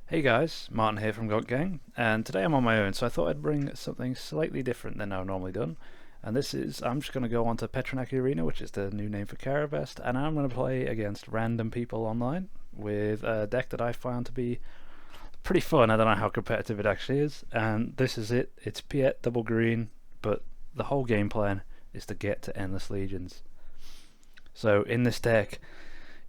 Hey guys, Martin here from God Gang, and today I'm on my own, so I thought I'd bring something slightly different than I've normally done. And this is, I'm just going to go onto Petronaki Arena, which is the new name for Carabest, and I'm going to play against random people online with a deck that I found to be pretty fun. I don't know how competitive it actually is, and this is it. It's Piett double green, but the whole game plan is to get to Endless Legions. So in this deck,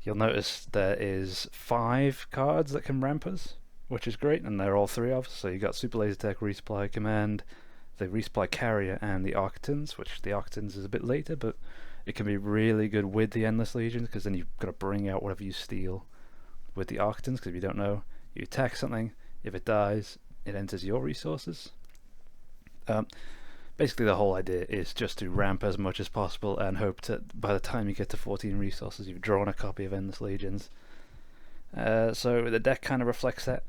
you'll notice there is 5 cards that can ramp us, which is great, and they're all 3 of. So you got Super Laser Tech, Resupply Command, the Resupply Carrier, and the Architons, which the Architons is a bit later, but it can be really good with the Endless Legions, because then you've got to bring out whatever you steal with the Architons, because if you don't know, you attack something, if it dies, it enters your resources. Basically the whole idea is just to ramp as much as possible and hope that by the time you get to 14 resources you've drawn a copy of Endless Legions. So the deck kind of reflects that.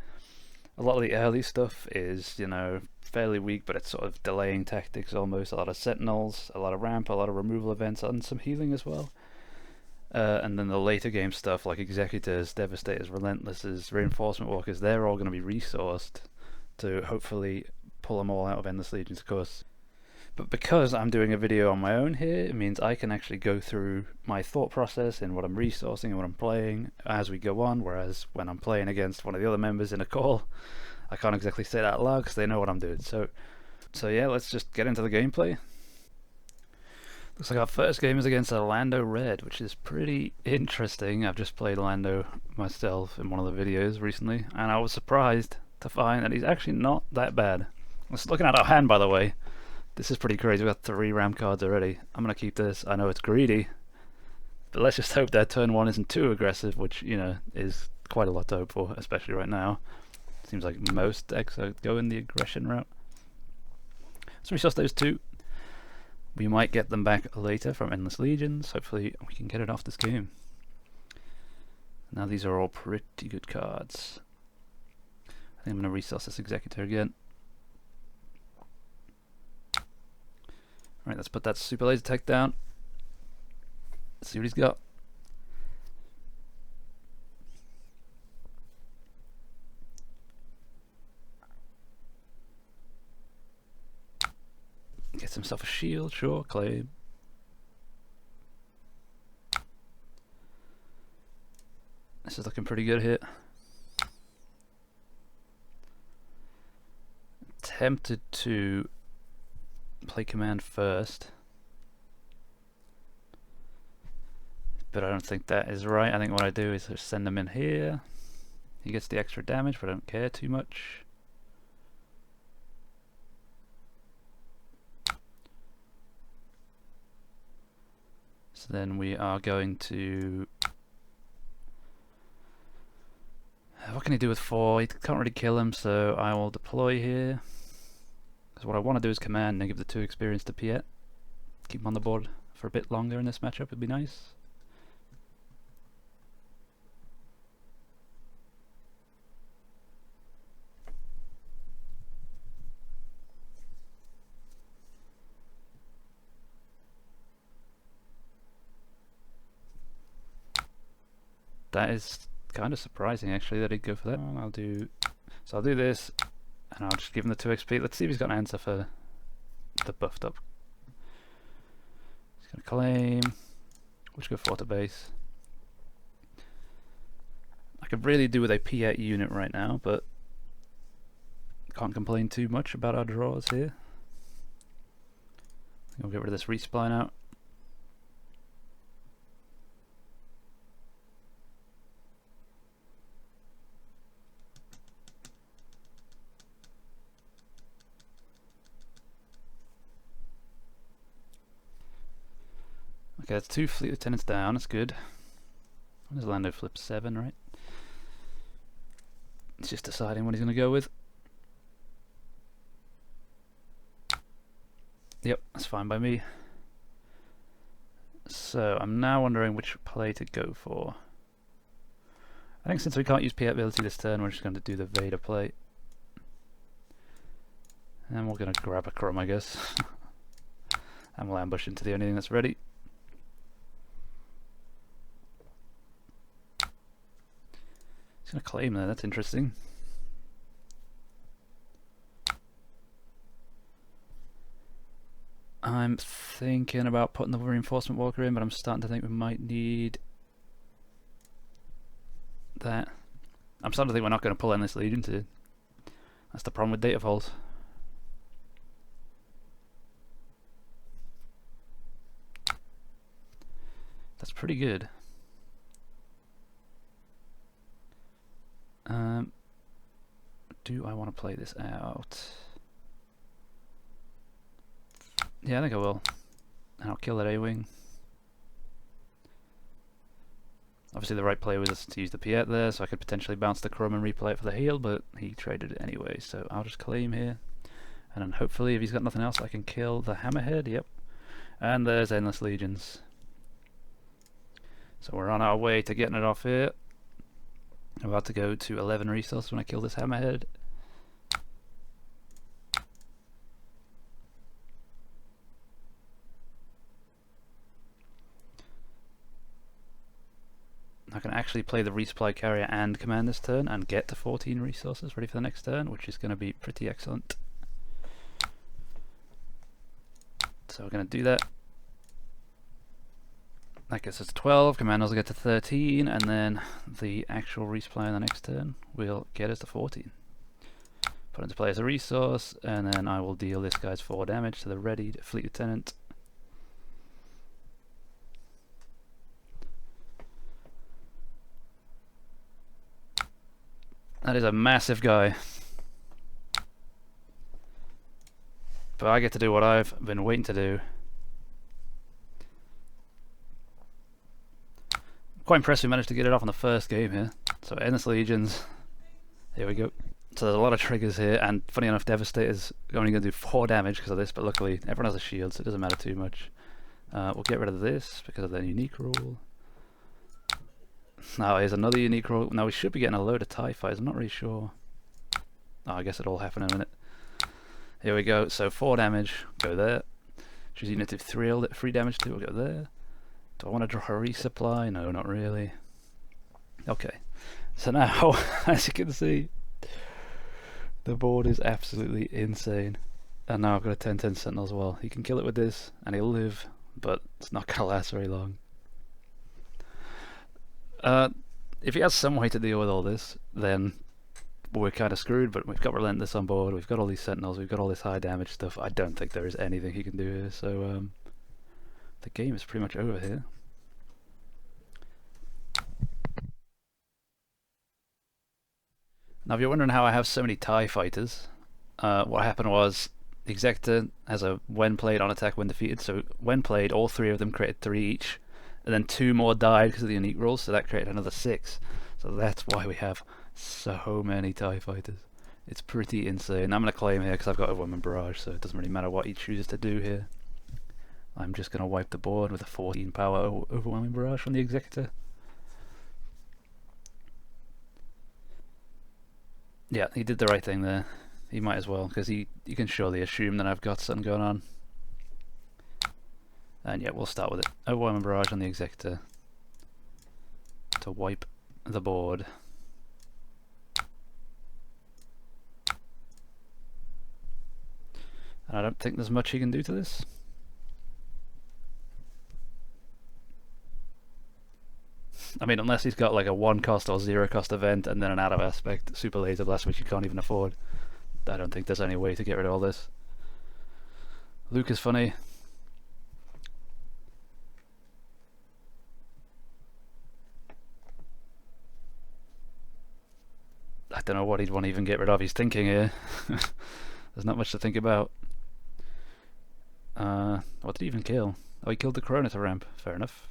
A lot of the early stuff is, fairly weak, but it's sort of delaying tactics almost. A lot of sentinels, a lot of ramp, a lot of removal events, and some healing as well. And then the later game stuff like Executors, Devastators, Relentlesses, Reinforcement Walkers, they're all going to be resourced to hopefully pull them all out of Endless Legions, of course. But because I'm doing a video on my own here, it means I can actually go through my thought process in what I'm resourcing and what I'm playing as we go on, whereas when I'm playing against one of the other members in a call, I can't exactly say that out loud because they know what I'm doing. So yeah, let's just get into the gameplay. Looks like our first game is against a Lando Red, which is pretty interesting. I've just played Lando myself in one of the videos recently, and I was surprised to find that he's actually not that bad. Just looking at our hand, by the way, this is pretty crazy. We've got 3 ram cards already. I'm going to keep this. I know it's greedy, but let's just hope that turn 1 isn't too aggressive, which, is quite a lot to hope for, especially right now. Seems like most decks are going the aggression route. So resource those 2. We might get them back later from Endless Legions. Hopefully we can get it off this game. Now these are all pretty good cards. I think I'm going to resource this Executor again. Alright, let's put that Super Laser Tech down. Let's see what he's got. Gets himself a shield, sure, claim. This is looking pretty good here. Tempted to play command first, but I don't think that is right. I think what I do is just send him in here. He gets the extra damage, but I don't care too much. So then we are going to... What can he do with 4? He can't really kill him, so I will deploy here. Because what I want to do is command and give the 2 experience to Piett. Keep him on the board for a bit longer in this matchup would be nice. That is kind of surprising actually that he'd go for that. I'll do this, and I'll just give him the 2 XP. Let's see if he's got an answer for the buffed up. He's gonna claim. We'll just go 4 to base. I could really do with a Piett unit right now, but can't complain too much about our draws here. We'll get rid of this resupply now. Okay, that's 2 fleet lieutenants down, that's good. There's Lando flip 7, right? It's just deciding what he's going to go with. Yep, that's fine by me. So I'm now wondering which play to go for. I think since we can't use Piett ability this turn, we're just going to do the Vader play. And we're going to grab a Crumb, I guess. And we'll ambush into the only thing that's ready. He's going to claim there, that's interesting. I'm thinking about putting the reinforcement walker in, but I'm starting to think we might need that. I'm starting to think we're not going to pull in this legion too. That's the problem with data vault. That's pretty good. Do I want to play this out? Yeah, I think I will. And I'll kill that A-wing. Obviously the right play was to use the Piett there, so I could potentially bounce the Crumb and replay it for the heal, but he traded it anyway, so I'll just claim here. And then hopefully if he's got nothing else I can kill the Hammerhead, yep. And there's Endless Legions. So we're on our way to getting it off here. I'm about to go to 11 resources when I kill this Hammerhead. I can actually play the resupply carrier and command this turn and get to 14 resources ready for the next turn, which is going to be pretty excellent. So we're going to do that. That gets us to 12, commandos will get to 13, and then the actual resupply on the next turn will get us to 14. Put into play as a resource, and then I will deal this guy's 4 damage to the readied Fleet Lieutenant. That is a massive guy. But I get to do what I've been waiting to do. Quite impressed we managed to get it off in the first game here. So Endless Legions, here we go. So there's a lot of triggers here, and funny enough Devastator's only going to do 4 damage because of this, but luckily everyone has a shield so it doesn't matter too much. We'll get rid of this because of the unique rule. Now here's another unique rule. Now we should be getting a load of TIE fighters, I'm not really sure. Oh, I guess it'll all happen in a minute. Here we go, so 4 damage, go there. Choose unit of 3 damage to, we'll go there. Do I want to draw a resupply? No, not really. Okay, so now, as you can see, the board is absolutely insane. And now I've got a 10-10 Sentinel as well. He can kill it with this, and he'll live, but it's not going to last very long. If he has some way to deal with all this, then we're kind of screwed, but we've got Relentless on board, we've got all these Sentinels, we've got all this high damage stuff. I don't think there is anything he can do here, so the game is pretty much over here. Now if you're wondering how I have so many TIE fighters, what happened was the Executor has a when played on attack when defeated, so when played all 3 of them created 3 each, and then 2 more died because of the unique rules, so that created another 6. So that's why we have so many TIE fighters. It's pretty insane. I'm going to claim here because I've got Overwhelming Barrage, so it doesn't really matter what he chooses to do here. I'm just going to wipe the board with a 14 power Overwhelming Barrage from the Executor. Yeah, he did the right thing there. He might as well, because you can surely assume that I've got something going on. And yeah, we'll start with it. Overwhelming Barrage on the Executor to wipe the board. And I don't think there's much he can do to this. I mean, unless he's got like a 1 cost or 0 cost event and then an out of aspect Super Laser Blast, which you can't even afford. I don't think there's any way to get rid of all this. Luke is funny. I don't know what he'd want to even get rid of. He's thinking here. There's not much to think about. What did he even kill? Oh, he killed the Corona to ramp. Fair enough.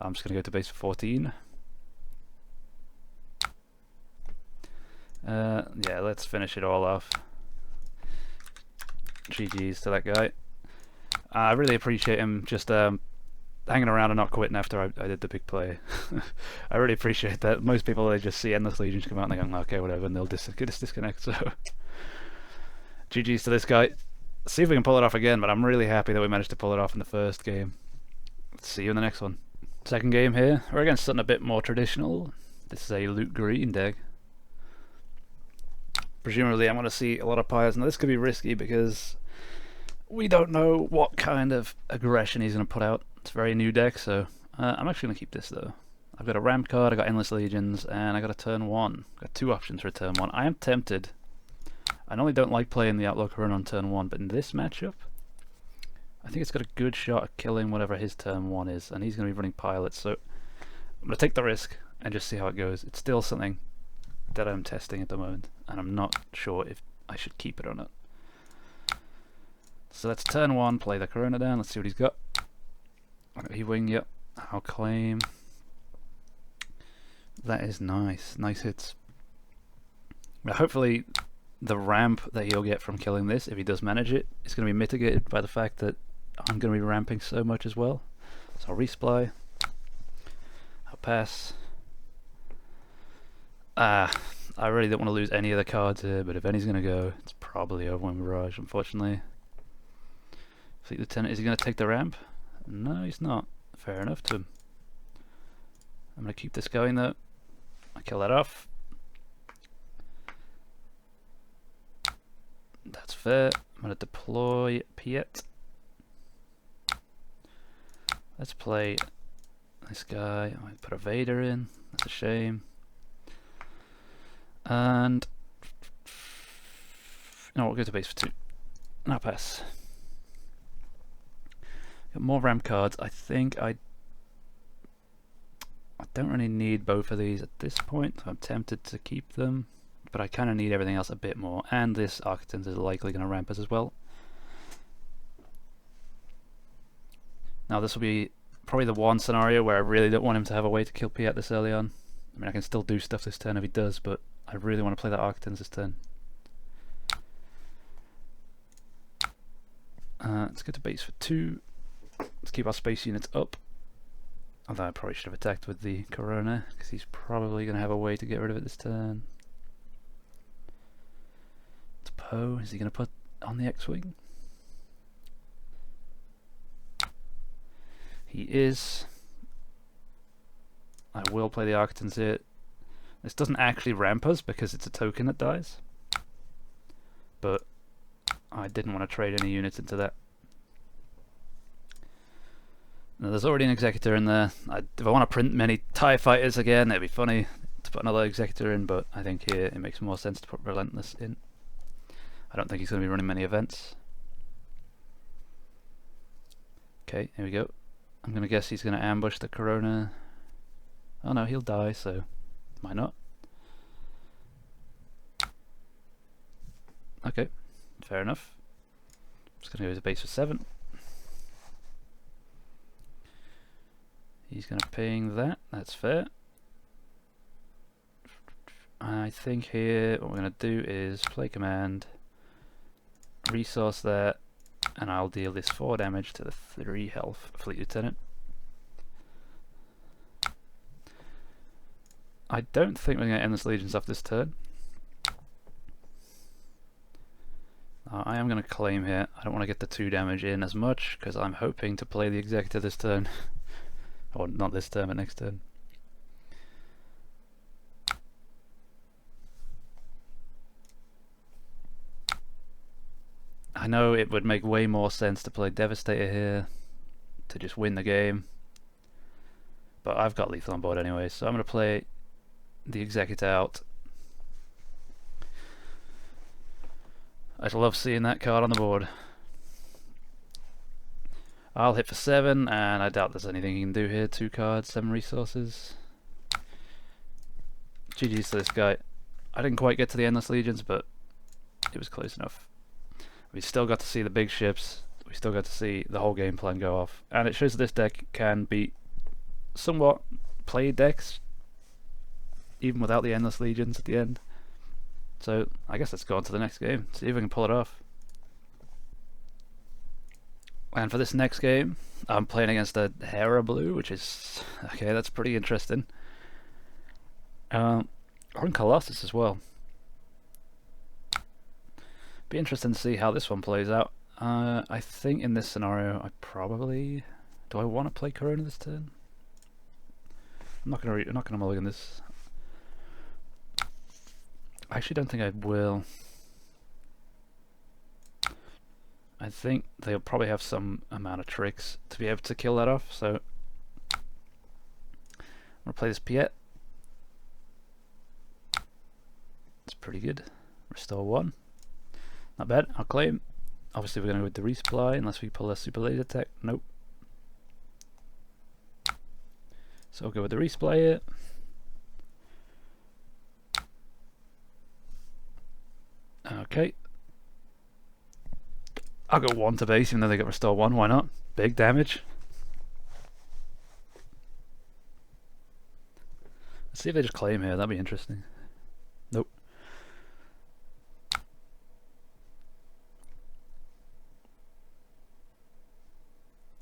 I'm just going to go to base for 14. Yeah, let's finish it all off. GG's to that guy. I really appreciate him just hanging around and not quitting after I did the big play. I really appreciate that. Most people, they just see Endless Legions come out and they go, okay, whatever, and they'll disconnect. So GG's to this guy. See if we can pull it off again, but I'm really happy that we managed to pull it off in the first game. Let's see you in the next one. Second game here. We're against something a bit more traditional. This is a Luke Green deck. Presumably I'm going to see a lot of pyres. Now this could be risky because we don't know what kind of aggression he's going to put out. It's a very new deck, so I'm actually going to keep this though. I've got a ramp card, I got Endless Legions, and I got a turn 1. Got 2 options for a turn 1. I am tempted. I normally don't like playing the Outlaw Corona on turn 1, but in this matchup, I think it's got a good shot at killing whatever his turn 1 is, and he's going to be running pilots, so I'm going to take the risk and just see how it goes. It's still something that I'm testing at the moment, and I'm not sure if I should keep it or not. So let's turn 1, play the Corona down, let's see what he's got. He wing, yep, I'll claim. That is nice, nice hits. Now hopefully the ramp that he'll get from killing this, if he does manage it, is going to be mitigated by the fact that I'm going to be ramping so much as well. So I'll resply. I'll pass. I really don't want to lose any of the cards here, but if any's going to go, it's probably Overwhelming Mirage, unfortunately. Fleet Lieutenant, is he going to take the ramp? No, he's not. Fair enough to him. I'm going to keep this going though. I kill that off. That's fair. I'm going to deploy Piett. Let's play this guy. I might put a Vader in. That's a shame. And no, we'll go to base for 2. And I'll pass. Got more ramp cards. I think I don't really need both of these at this point. I'm tempted to keep them, but I kind of need everything else a bit more. And this Architect is likely going to ramp us as well. Now this will be probably the one scenario where I really don't want him to have a way to kill Piett this early on. I mean, I can still do stuff this turn if he does, but I really want to play that Architect this turn. Let's go to base for 2. Let's keep our space units up. Although I probably should have attacked with the Corona, because he's probably going to have a way to get rid of it this turn. It's Poe. Is he going to put on the X-Wing? He is. I will play the Architects here. This doesn't actually ramp us because it's a token that dies. But I didn't want to trade any units into that. Now, there's already an Executor in there. If I want to print many TIE Fighters again, it'd be funny to put another Executor in, but I think here it makes more sense to put Relentless in. I don't think he's going to be running many events. Okay, here we go. I'm going to guess he's going to ambush the Corona. Oh no, he'll die, so might not. Okay, fair enough. Just going to go to base for 7. He's going to ping that, that's fair. I think here what we're going to do is play command, resource that, and I'll deal this 4 damage to the 3 health Fleet Lieutenant. I don't think we're going to end this Legions off this turn. I am going to claim here. I don't want to get the 2 damage in as much because I'm hoping to play the Executor this turn. Or not this turn, but next turn. I know it would make way more sense to play Devastator here to just win the game, but I've got lethal on board anyway, so I'm going to play the Executor out. I love seeing that card on the board. I'll hit for 7, and I doubt there's anything he can do here. 2 cards, 7 resources. GG's to this guy. I didn't quite get to the Endless Legions, but it was close enough. We still got to see the big ships. We still got to see the whole game plan go off. And it shows that this deck can beat somewhat played decks, even without the Endless Legions at the end. So I guess let's go on to the next game, see if we can pull it off. And for this next game, I'm playing against a Hera blue, which is okay. That's pretty interesting. Or in Colossus as well. Be interesting to see how this one plays out. I think in this scenario, I probably do. I want to play Corona this turn. I'm not gonna mulligan this. I actually don't think I will. I I think they'll probably have some amount of tricks to be able to kill that off, so I'm gonna play this Piett. It's pretty good. Restore 1. Not bad, I'll claim. Obviously we're gonna go with the resupply unless we pull a super laser tech. Nope. So I'll go with the resupply here. Okay. I'll go 1 to base even though they got restore 1, why not? Big damage. Let's see if they just claim here, that'd be interesting. Nope.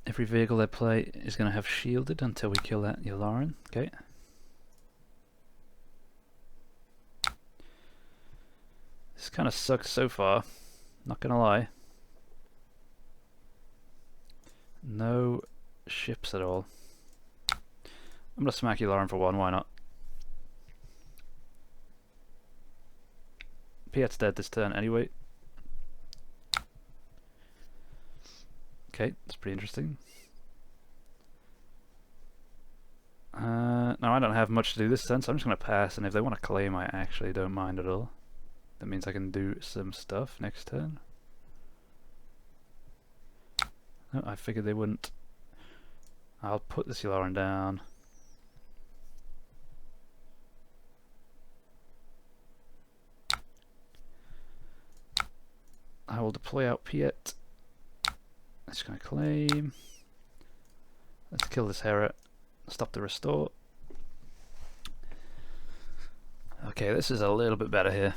Every vehicle they play is going to have shielded until we kill that Yularen. Okay. This kind of sucks so far, not gonna lie. No ships at all. I'm gonna smack Yularen for 1, why not? Piett's dead this turn anyway. Okay, that's pretty interesting. No, I don't have much to do this turn, so I'm just gonna pass, and if they want to claim, I actually don't mind at all. That means I can do some stuff next turn. No, I figured they wouldn't. I'll put this Yularen down. I will deploy out Piett. Just gonna claim. Let's kill this Hera. Stop the restore. Okay, this is a little bit better here.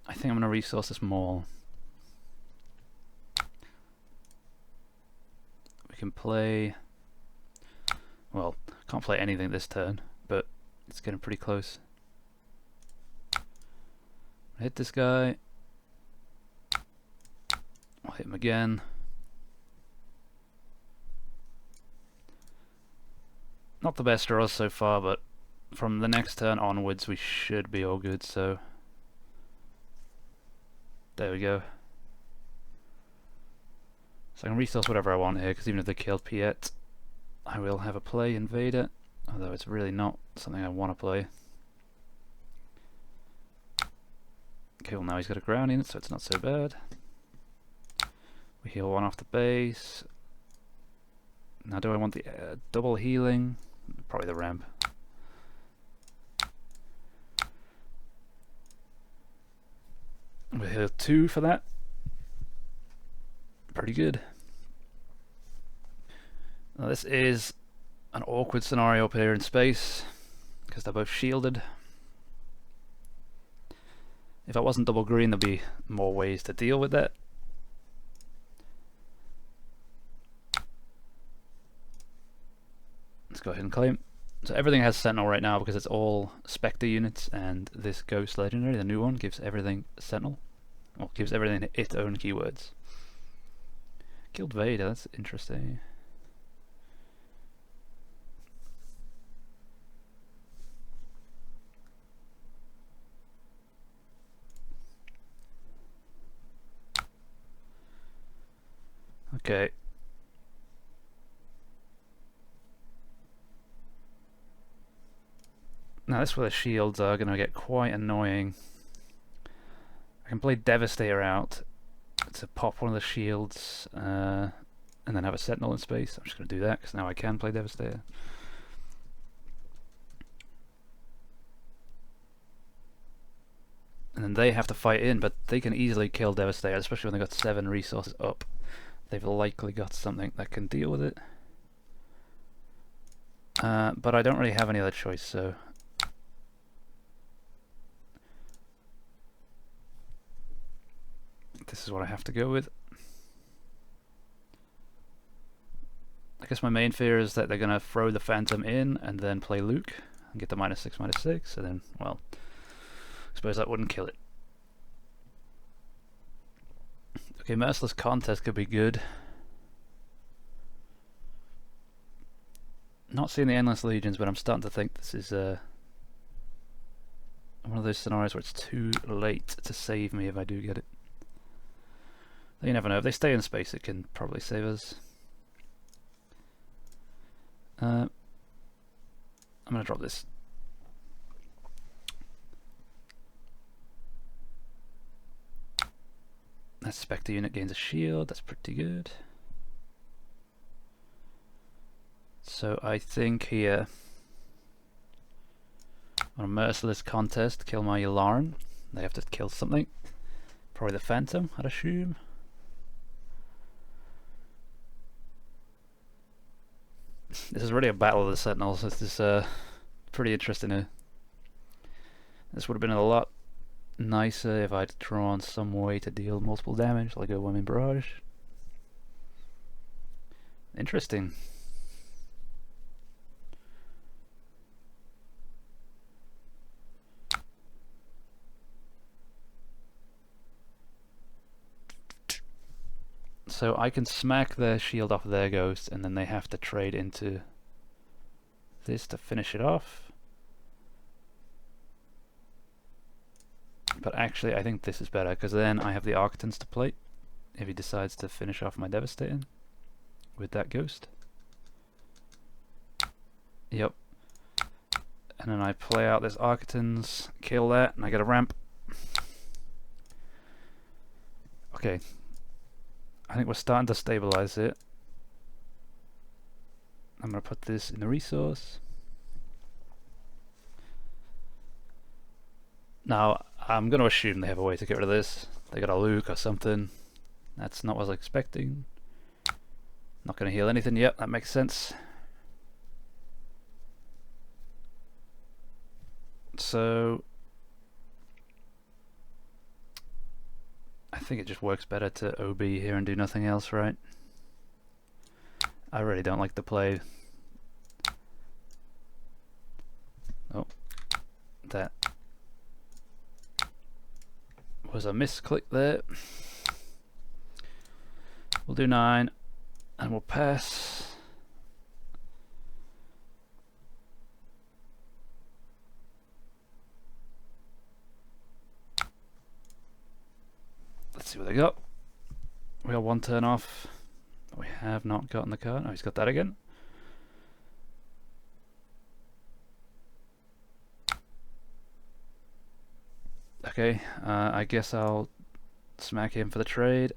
I think I'm gonna resource this mall. We can play. Well, can't play anything this turn, but it's getting pretty close. Hit this guy. I'll hit him again. Not the best draws so far, but from the next turn onwards we should be all good, so there we go. So I can resource whatever I want here, because even if they killed Piett, I will have a play Invader, although it's really not something I want to play. Okay, well now he's got a ground in it, so it's not so bad. We heal 1 off the base. Now do I want the double healing? Probably the ramp. We heal 2 for that. Pretty good. Now this is an awkward scenario up here in space, because they're both shielded. If I wasn't double green, there'd be more ways to deal with that. Let's go ahead and claim. So everything has Sentinel right now because it's all Spectre units, and this Ghost Legendary, the new one, gives everything Sentinel. Well, gives everything its own keywords. Killed Vader, that's interesting. Okay. Now this is where the shields are going to get quite annoying. I can play Devastator out to pop one of the shields and then have a Sentinel in space. I'm just going to do that because now I can play Devastator. And then they have to fight in, but they can easily kill Devastator, especially when they've got 7 resources up. They've likely got something that can deal with it. But I don't really have any other choice, so this is what I have to go with. I guess my main fear is that they're going to throw the Phantom in and then play Luke and get the -6/-6, and then, well, I suppose that wouldn't kill it. Okay, Merciless Contest could be good. Not seeing the Endless Legions, but I'm starting to think this is one of those scenarios where it's too late to save me if I do get it. You never know. If they stay in space, it can probably save us. I'm going to drop this. That Spectre unit gains a shield. That's pretty good. So I think here, on a merciless contest, kill my Yularen. They have to kill something. Probably the Phantom, I'd assume. This is really a battle of the Sentinels. This is pretty interesting here. This would have been a lot nicer if I'd drawn some way to deal multiple damage, like a Women Barrage. Interesting. So I can smack their shield off their ghost, and then they have to trade into this to finish it off. But actually I think this is better, because then I have the Architons to play if he decides to finish off my Devastating with that ghost. Yep. And then I play out this Architons, kill that, and I get a ramp. Okay. I think we're starting to stabilize it. I'm going to put this in the resource. Now, I'm going to assume they have a way to get rid of this. They got a Luke or something. That's not what I was expecting. Not going to heal anything. Yep, that makes sense. So I think it just works better to OB here and do nothing else, right? I really don't like the play. Oh, that was a misclick there. We'll do 9 and we'll pass. Let's see what they got. We got 1 turn off. We have not gotten the card. Oh, he's got that again. Okay, I guess I'll smack him for the trade.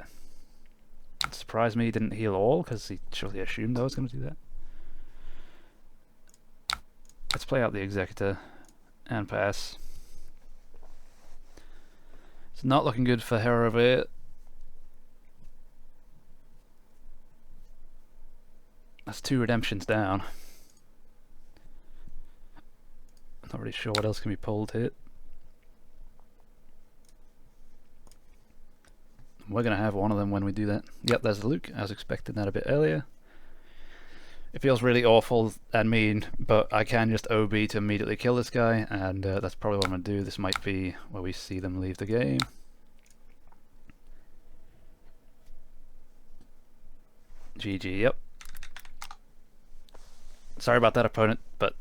It surprised me he didn't heal all, because he surely assumed I was going to do that. Let's play out the Executor and pass. It's not looking good for Hera over here. That's 2 redemptions down. I'm not really sure what else can be pulled here. We're going to have one of them when we do that. Yep, there's the Luke. I was expecting that a bit earlier. It feels really awful and mean, but I can just OB to immediately kill this guy, and that's probably what I'm going to do. This might be where we see them leave the game. GG, yep. Sorry about that, opponent, but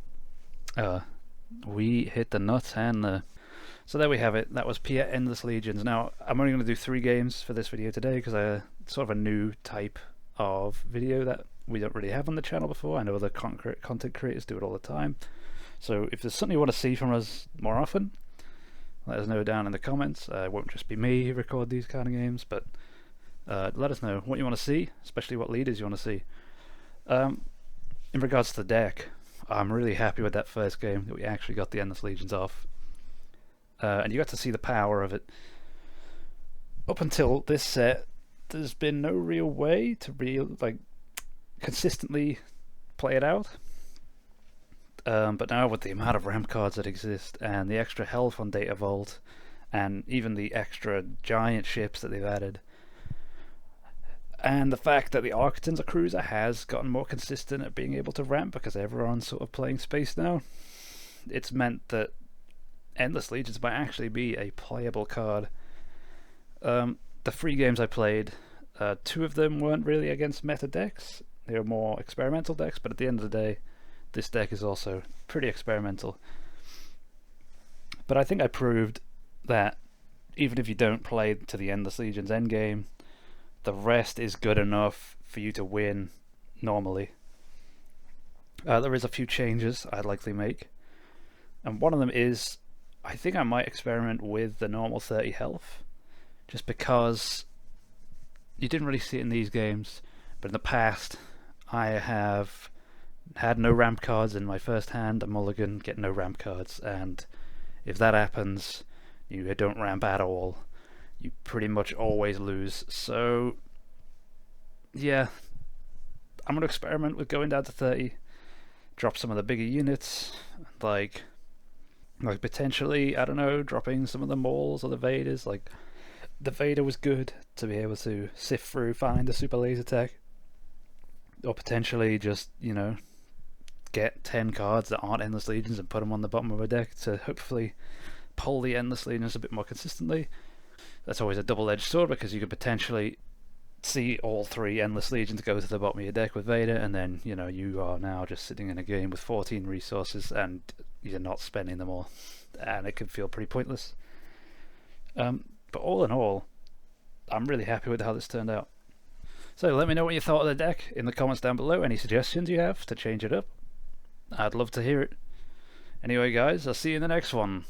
we hit the nuts and the... So there we have it. That was Piett Endless Legions. Now, I'm only going to do 3 games for this video today, because I sort of a new type of video that we don't really have on the channel before. I know other content creators do it all the time. So if there's something you want to see from us more often, let us know down in the comments. It won't just be me who record these kind of games, but let us know what you want to see, especially what leaders you want to see. In regards to the deck, I'm really happy with that first game that we actually got the Endless Legions off. And you got to see the power of it. Up until this set, there's been no real way to consistently play it out. But now with the amount of ramp cards that exist, and the extra health on Data Vault, and even the extra giant ships that they've added, and the fact that the Architons cruiser has gotten more consistent at being able to ramp because everyone's sort of playing space now, it's meant that Endless Legions might actually be a playable card. The 3 games I played, 2 of them weren't really against meta decks. They were more experimental decks, but at the end of the day, this deck is also pretty experimental. But I think I proved that even if you don't play to the Endless Legions endgame, The rest is good enough for you to win normally. There is a few changes I'd likely make, and one of them is I think I might experiment with the normal 30 health, just because you didn't really see it in these games, but in the past I have had no ramp cards in my first hand, a mulligan, get no ramp cards, and if that happens, you don't ramp at all, you pretty much always lose. So yeah, I'm going to experiment with going down to 30, drop some of the bigger units, like potentially, I don't know, dropping some of the Mauls or the Vaders. Like, the Vader was good to be able to sift through, find a super laser tech, or potentially just, you know, get 10 cards that aren't Endless Legions and put them on the bottom of a deck to hopefully pull the Endless Legions a bit more consistently. That's always a double-edged sword, because you could potentially see all 3 Endless Legions go to the bottom of your deck with Vader, and then, you know, you are now just sitting in a game with 14 resources and you're not spending them all, and it can feel pretty pointless. But all in all, I'm really happy with how this turned out. So let me know what you thought of the deck in the comments down below. Any suggestions you have to change it up, I'd love to hear it. Anyway guys, I'll see you in the next one.